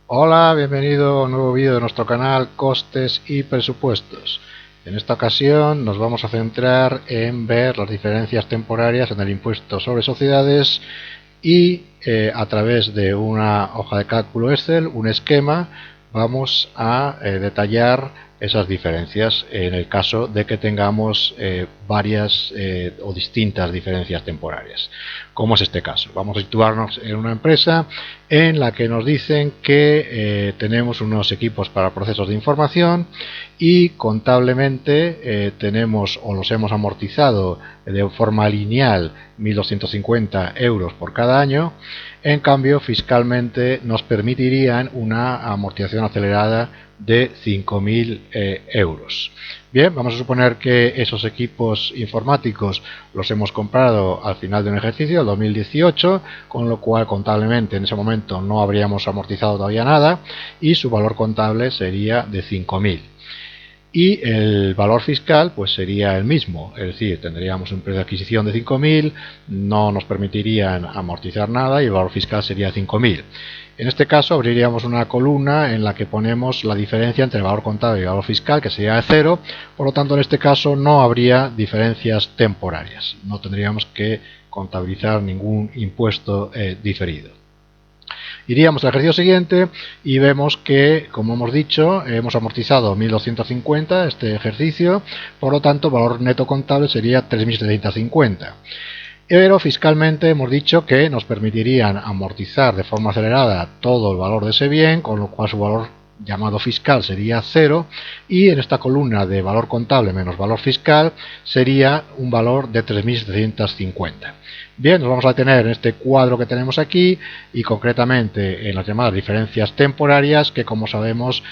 Hola, bienvenido a un nuevo vídeo de nuestro canal Costes y Presupuestos. En esta ocasión nos vamos a centrar en ver las diferencias temporarias en el impuesto sobre sociedades y a través de una hoja de cálculo Excel, un esquema, vamos a detallar esas diferencias en el caso de que tengamos varias o distintas diferencias temporarias, como es este caso. Vamos a situarnos en una empresa en la que nos dicen que tenemos unos equipos para procesos de información y contablemente tenemos o los hemos amortizado de forma lineal 1.250 euros por cada año. En cambio, fiscalmente nos permitirían una amortización acelerada de 5.000 euros. Bien, vamos a suponer que esos equipos informáticos los hemos comprado al final de un ejercicio, el 2018, con lo cual contablemente en ese momento no habríamos amortizado todavía nada y su valor contable sería de 5.000. Y el valor fiscal pues sería el mismo, es decir, tendríamos un precio de adquisición de 5.000, no nos permitirían amortizar nada y el valor fiscal sería 5.000. En este caso abriríamos una columna en la que ponemos la diferencia entre el valor contable y el valor fiscal, que sería de 0, por lo tanto en este caso no habría diferencias temporarias, no tendríamos que contabilizar ningún impuesto diferido. Iríamos al ejercicio siguiente y vemos que, como hemos dicho, hemos amortizado 1.250 este ejercicio, por lo tanto el valor neto contable sería 3.750. Pero fiscalmente hemos dicho que nos permitirían amortizar de forma acelerada todo el valor de ese bien, con lo cual su valor llamado fiscal sería 0 y en esta columna de valor contable menos valor fiscal sería un valor de 3.750. Bien, nos vamos a detener en este cuadro que tenemos aquí y concretamente en las llamadas diferencias temporarias que, como sabemos,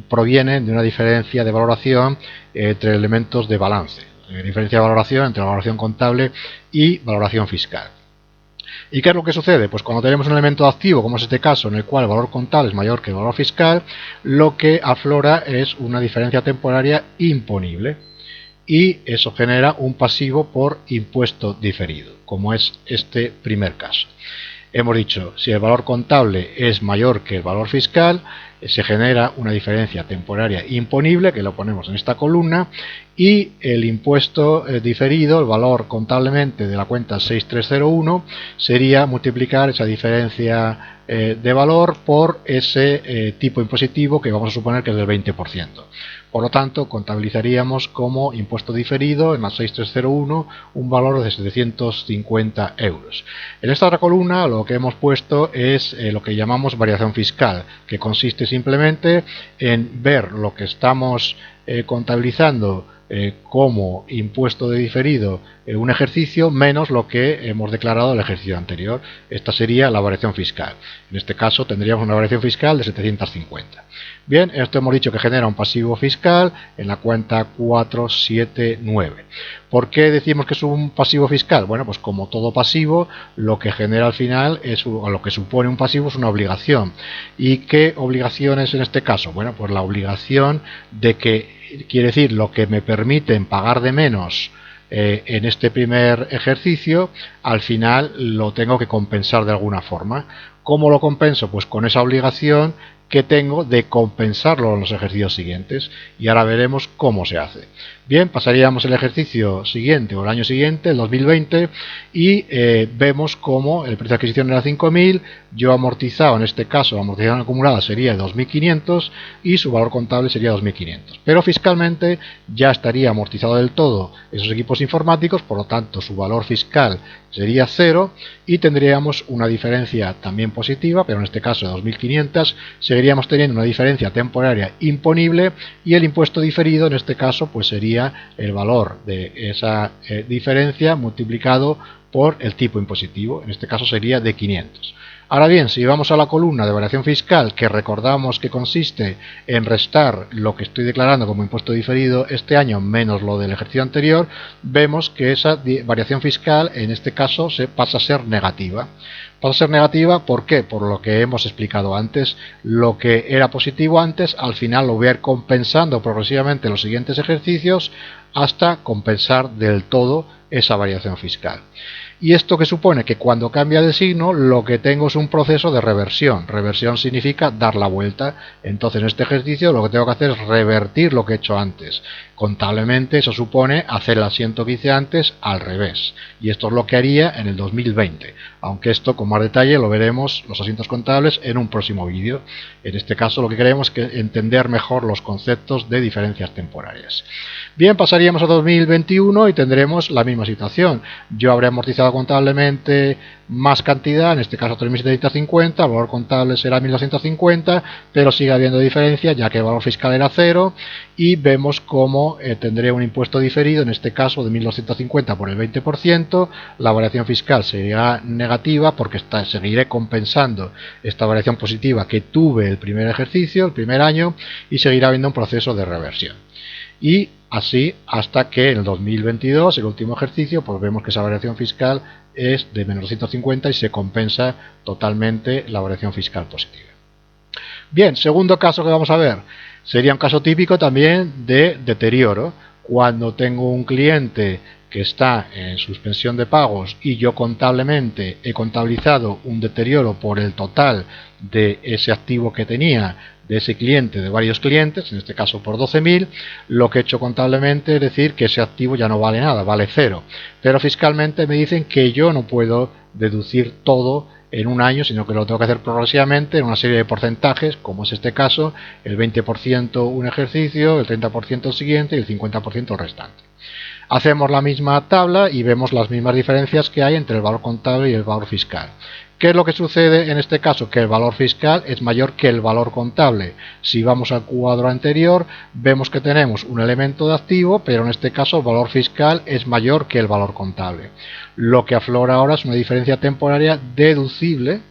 provienen de una diferencia de valoración entre elementos de balance, diferencia de valoración entre la valoración contable y valoración fiscal. ¿Y qué es lo que sucede? Pues cuando tenemos un elemento activo, como es este caso, en el cual el valor contable es mayor que el valor fiscal, lo que aflora es una diferencia temporaria imponible. Y eso genera un pasivo por impuesto diferido, como es este primer caso. Hemos dicho, si el valor contable es mayor que el valor fiscal, se genera una diferencia temporaria imponible, que lo ponemos en esta columna, y el impuesto diferido, el valor contablemente de la cuenta 6301, sería multiplicar esa diferencia de valor por ese tipo impositivo que vamos a suponer que es del 20%. Por lo tanto, contabilizaríamos como impuesto diferido en la 6301 un valor de 750 euros. En esta otra columna lo que hemos puesto es lo que llamamos variación fiscal, que consiste simplemente en ver lo que estamos contabilizando como impuesto de diferido en un ejercicio menos lo que hemos declarado el ejercicio anterior. Esta sería la variación fiscal. En este caso tendríamos una variación fiscal de 750. Bien, esto hemos dicho que genera un pasivo fiscal en la cuenta 479. ¿Por qué decimos que es un pasivo fiscal? Bueno, pues como todo pasivo, lo que genera al final es, o lo que supone un pasivo es una obligación. ¿Y qué obligación es en este caso? Bueno, pues la obligación de que, quiere decir, lo que me permiten pagar de menos en este primer ejercicio, al final lo tengo que compensar de alguna forma. ¿Cómo lo compenso? Pues con esa obligación que tengo de compensarlo en los ejercicios siguientes, y ahora veremos cómo se hace. Bien, pasaríamos el ejercicio siguiente o el año siguiente, el 2020, y vemos cómo el precio de adquisición era 5.000, yo amortizado, en este caso la amortización acumulada sería de 2.500 y su valor contable sería 2.500. Pero fiscalmente ya estaría amortizado del todo esos equipos informáticos, por lo tanto su valor fiscal sería 0 y tendríamos una diferencia también positiva, pero en este caso de 2.500, seguiríamos teniendo una diferencia temporaria imponible y el impuesto diferido en este caso pues sería el valor de esa diferencia multiplicado por el tipo impositivo, en este caso sería de 500. Ahora bien, si vamos a la columna de variación fiscal, que recordamos que consiste en restar lo que estoy declarando como impuesto diferido este año menos lo del ejercicio anterior, vemos que esa variación fiscal en este caso pasa a ser negativa. Pasa a ser negativa, ¿por qué? Por lo que hemos explicado antes. Lo que era positivo antes, al final lo voy a ir compensando progresivamente en los siguientes ejercicios hasta compensar del todo esa variación fiscal. ¿Y esto qué supone? Que cuando cambia de signo, lo que tengo es un proceso de reversión. Reversión significa dar la vuelta. Entonces, en este ejercicio lo que tengo que hacer es revertir lo que he hecho antes. Contablemente eso supone hacer el asiento que hice antes al revés. Y esto es lo que haría en el 2020. Aunque esto con más detalle lo veremos, los asientos contables, en un próximo vídeo. En este caso lo que queremos es entender mejor los conceptos de diferencias temporarias. Bien, pasaríamos a 2021 y tendremos la misma situación. Yo habré amortizado contablemente más cantidad, en este caso 3.750, el valor contable será 1.250, pero sigue habiendo diferencia ya que el valor fiscal era 0 y vemos cómo tendré un impuesto diferido, en este caso de 1.250 por el 20%, la variación fiscal sería negativa porque seguiré compensando esta variación positiva que tuve el primer ejercicio, el primer año, y seguirá habiendo un proceso de reversión. Y así hasta que en el 2022, el último ejercicio, pues vemos que esa variación fiscal es de menos 250 y se compensa totalmente la variación fiscal positiva. Bien, segundo caso que vamos a ver, sería un caso típico también de deterioro. Cuando tengo un cliente que está en suspensión de pagos y yo contablemente he contabilizado un deterioro por el total de ese activo que tenía, de ese cliente, de varios clientes, en este caso por 12.000, lo que he hecho contablemente es decir que ese activo ya no vale nada, vale 0. Pero fiscalmente me dicen que yo no puedo deducir todo en un año, sino que lo tengo que hacer progresivamente en una serie de porcentajes, como es este caso, el 20% un ejercicio, el 30% el siguiente y el 50% el restante. Hacemos la misma tabla y vemos las mismas diferencias que hay entre el valor contable y el valor fiscal. ¿Qué es lo que sucede en este caso? Que el valor fiscal es mayor que el valor contable. Si vamos al cuadro anterior, vemos que tenemos un elemento de activo, pero en este caso el valor fiscal es mayor que el valor contable. Lo que aflora ahora es una diferencia temporaria deducible,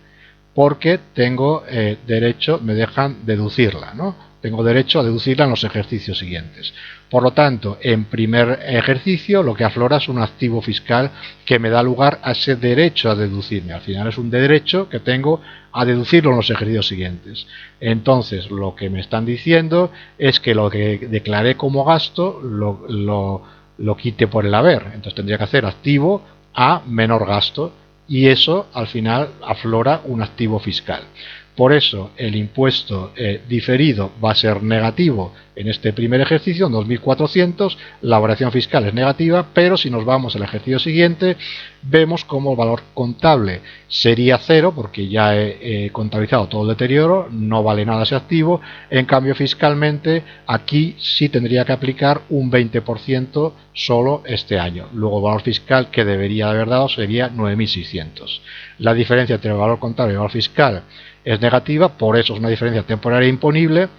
porque tengo derecho, me dejan deducirla, ¿no? Tengo derecho a deducirla en los ejercicios siguientes. Por lo tanto, en primer ejercicio lo que aflora es un activo fiscal que me da lugar a ese derecho a deducirme. Al final es un derecho que tengo a deducirlo en los ejercicios siguientes. Entonces, lo que me están diciendo es que lo que declaré como gasto lo quite por el haber. Entonces tendría que hacer activo a menor gasto y eso al final aflora un activo fiscal. Por eso el impuesto diferido va a ser negativo en este primer ejercicio, en 2.400, la variación fiscal es negativa, pero si nos vamos al ejercicio siguiente, vemos como el valor contable sería 0, porque ya he contabilizado todo el deterioro, no vale nada ese activo, en cambio fiscalmente aquí sí tendría que aplicar un 20% solo este año. Luego el valor fiscal que debería haber dado sería 9.600. La diferencia entre el valor contable y el valor fiscal es negativa, por eso es una diferencia temporaria imponible,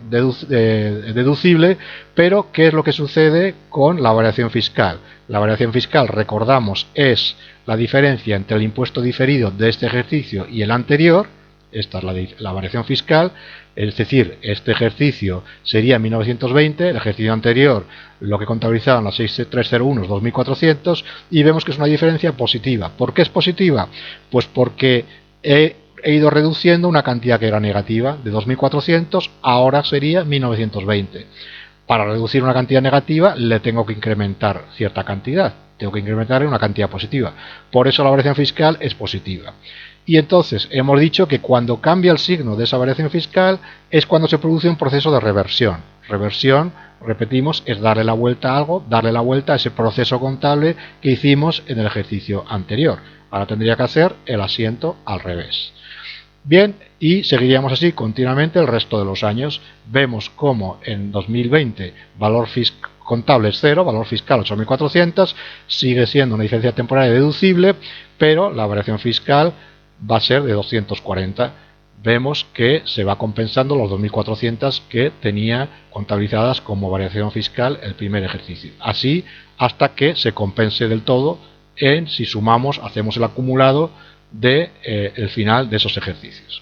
deducible, pero ¿qué es lo que sucede con la variación fiscal? La variación fiscal, recordamos, es la diferencia entre el impuesto diferido de este ejercicio y el anterior. Esta es la variación fiscal, es decir, este ejercicio sería 1920, el ejercicio anterior lo que contabilizaban las 6301 es 2400 y vemos que es una diferencia positiva. ¿Por qué es positiva? Pues porque he ido reduciendo una cantidad que era negativa, de 2.400, ahora sería 1.920. Para reducir una cantidad negativa le tengo que incrementar cierta cantidad, tengo que incrementar una cantidad positiva. Por eso la variación fiscal es positiva. Y entonces hemos dicho que cuando cambia el signo de esa variación fiscal es cuando se produce un proceso de reversión. Reversión, repetimos, es darle la vuelta a algo, darle la vuelta a ese proceso contable que hicimos en el ejercicio anterior. Ahora tendría que hacer el asiento al revés. Bien, y seguiríamos así continuamente el resto de los años. Vemos como en 2020 valor contable es 0, valor fiscal 8.400, sigue siendo una diferencia temporaria deducible, pero la variación fiscal va a ser de 240. Vemos que se va compensando los 2.400 que tenía contabilizadas como variación fiscal el primer ejercicio. Así hasta que se compense del todo si sumamos, hacemos el acumulado el final de esos ejercicios.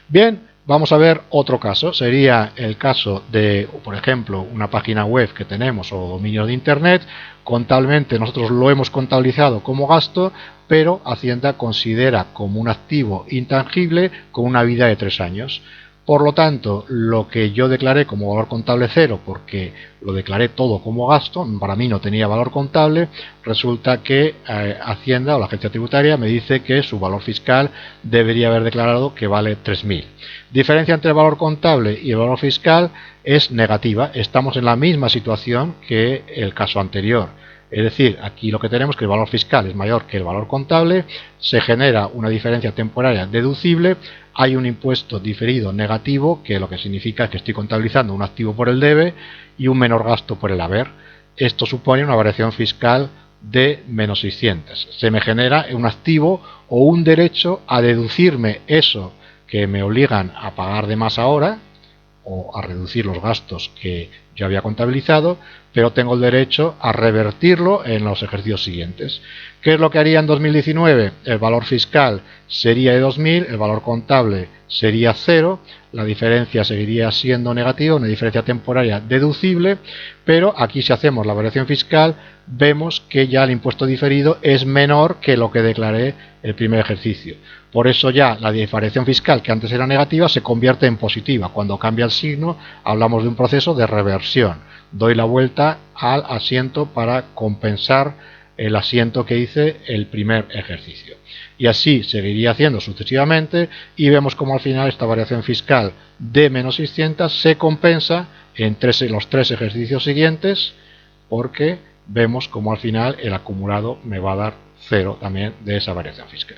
Bien, vamos a ver otro caso. Sería el caso de, por ejemplo, una página web que tenemos o dominio de internet. Contablemente nosotros lo hemos contabilizado como gasto, pero Hacienda considera como un activo intangible con una vida de 3 años. Por lo tanto, lo que yo declaré como valor contable 0, porque lo declaré todo como gasto, para mí no tenía valor contable, resulta que Hacienda o la agencia tributaria me dice que su valor fiscal debería haber declarado que vale 3.000. Diferencia entre el valor contable y el valor fiscal es negativa. Estamos en la misma situación que el caso anterior. Es decir, aquí lo que tenemos es que el valor fiscal es mayor que el valor contable, se genera una diferencia temporaria deducible, hay un impuesto diferido negativo, que lo que significa que estoy contabilizando un activo por el debe y un menor gasto por el haber. Esto supone una variación fiscal de menos 600. Se me genera un activo o un derecho a deducirme eso que me obligan a pagar de más ahora, o a reducir los gastos que yo había contabilizado, pero tengo el derecho a revertirlo en los ejercicios siguientes. ¿Qué es lo que haría en 2019? El valor fiscal sería de 2.000, el valor contable sería 0, la diferencia seguiría siendo negativa, una diferencia temporaria deducible, pero aquí si hacemos la variación fiscal vemos que ya el impuesto diferido es menor que lo que declaré el primer ejercicio. Por eso ya la variación fiscal, que antes era negativa, se convierte en positiva. Cuando cambia el signo hablamos de un proceso de reversión. Doy la vuelta al asiento para compensar el asiento que hice el primer ejercicio. Y así seguiría haciendo sucesivamente y vemos como al final esta variación fiscal de menos 600 se compensa en los tres ejercicios siguientes, porque vemos como al final el acumulado me va a dar 0 también de esa variación fiscal.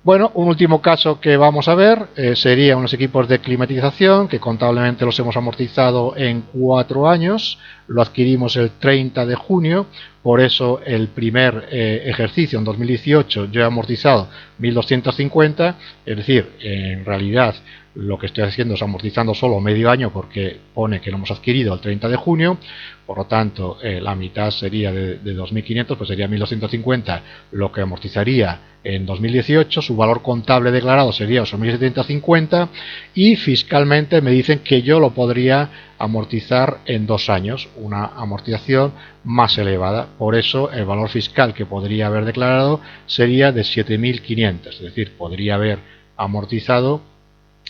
Bueno, un último caso que vamos a ver sería unos equipos de climatización que contablemente los hemos amortizado en 4 años, lo adquirimos el 30 de junio, por eso el primer ejercicio en 2018 yo he amortizado 1.250, es decir, en realidad lo que estoy haciendo es amortizando solo medio año porque pone que lo hemos adquirido el 30 de junio, por lo tanto la mitad sería de 2.500, pues sería 1.250 lo que amortizaría en 2018, su valor contable declarado sería 8.750 y fiscalmente me dicen que yo lo podría amortizar en 2 años, una amortización más elevada, por eso el valor fiscal que podría haber declarado sería de 7.500, es decir, podría haber amortizado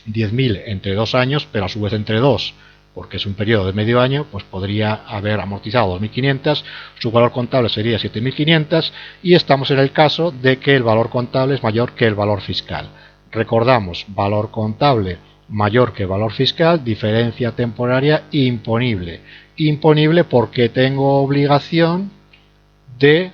10.000 entre 2 años, pero a su vez entre 2, porque es un periodo de medio año, pues podría haber amortizado 2.500, su valor contable sería 7.500 y estamos en el caso de que el valor contable es mayor que el valor fiscal. Recordamos, valor contable mayor que valor fiscal, diferencia temporaria imponible. Imponible porque tengo obligación de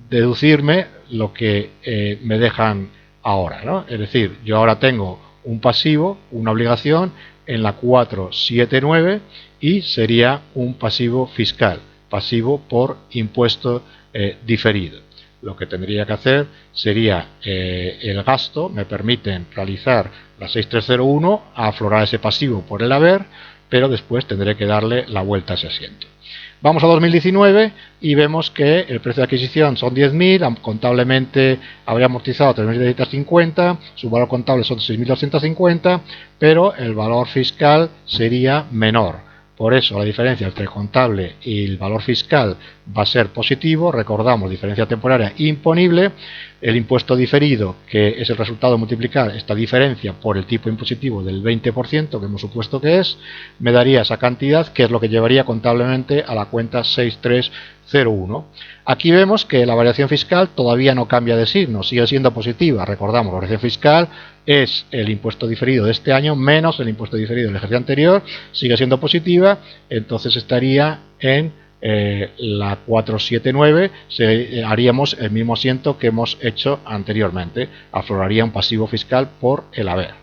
deducirme lo que me dejan ahora, ¿no? Es decir, yo ahora tengo un pasivo, una obligación en la 479 y sería un pasivo fiscal, pasivo por impuesto diferido. Lo que tendría que hacer sería el gasto, me permiten realizar la 6301, aflorar ese pasivo por el haber, pero después tendré que darle la vuelta a ese asiento. Vamos a 2019 y vemos que el precio de adquisición son 10.000, contablemente habría amortizado 3.750, su valor contable son 6.250, pero el valor fiscal sería menor. Por eso la diferencia entre el contable y el valor fiscal va a ser positivo. Recordamos, diferencia temporaria imponible. El impuesto diferido, que es el resultado de multiplicar esta diferencia por el tipo impositivo del 20%, que hemos supuesto que es, me daría esa cantidad, que es lo que llevaría contablemente a la cuenta 6301. Aquí vemos que la variación fiscal todavía no cambia de signo, sigue siendo positiva. Recordamos, la variación fiscal es el impuesto diferido de este año menos el impuesto diferido del ejercicio anterior, sigue siendo positiva, entonces estaría en la 479, haríamos el mismo asiento que hemos hecho anteriormente, afloraría un pasivo fiscal por el haber.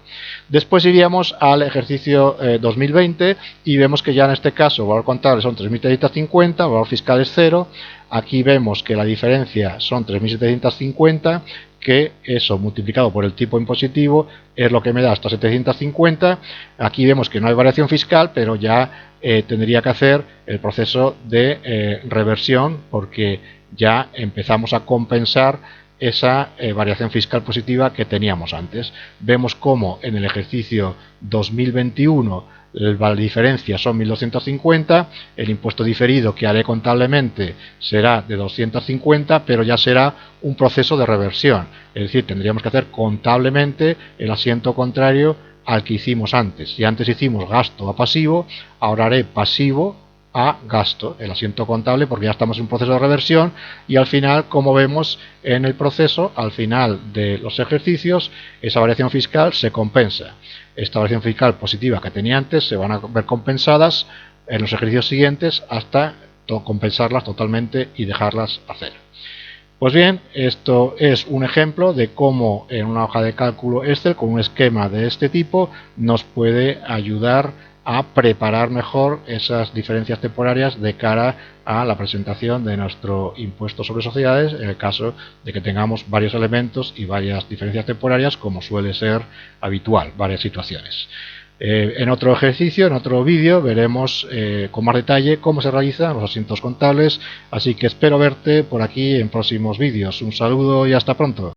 Después iríamos al ejercicio 2020 y vemos que ya en este caso el valor contable son 3.350, el valor fiscal es 0, aquí vemos que la diferencia son 3.750, que eso multiplicado por el tipo impositivo es lo que me da hasta 750. Aquí vemos que no hay variación fiscal, pero ya tendría que hacer el proceso de reversión, porque ya empezamos a compensar esa variación fiscal positiva que teníamos antes. Vemos cómo en el ejercicio 2021 la diferencia son 1.250, el impuesto diferido que haré contablemente será de 250, pero ya será un proceso de reversión, es decir, tendríamos que hacer contablemente el asiento contrario al que hicimos antes. Si antes hicimos gasto a pasivo, ahora haré pasivo a gasto, el asiento contable, porque ya estamos en un proceso de reversión, y al final, como vemos en el proceso, al final de los ejercicios, esa variación fiscal se compensa. Esta variación fiscal positiva que tenía antes se van a ver compensadas en los ejercicios siguientes hasta compensarlas totalmente y dejarlas hacer. Pues bien, esto es un ejemplo de cómo en una hoja de cálculo Excel con un esquema de este tipo nos puede ayudar a preparar mejor esas diferencias temporarias de cara a la presentación de nuestro impuesto sobre sociedades, en el caso de que tengamos varios elementos y varias diferencias temporarias, como suele ser habitual, varias situaciones. En otro ejercicio, en otro vídeo, veremos con más detalle cómo se realizan los asientos contables, así que espero verte por aquí en próximos vídeos. Un saludo y hasta pronto.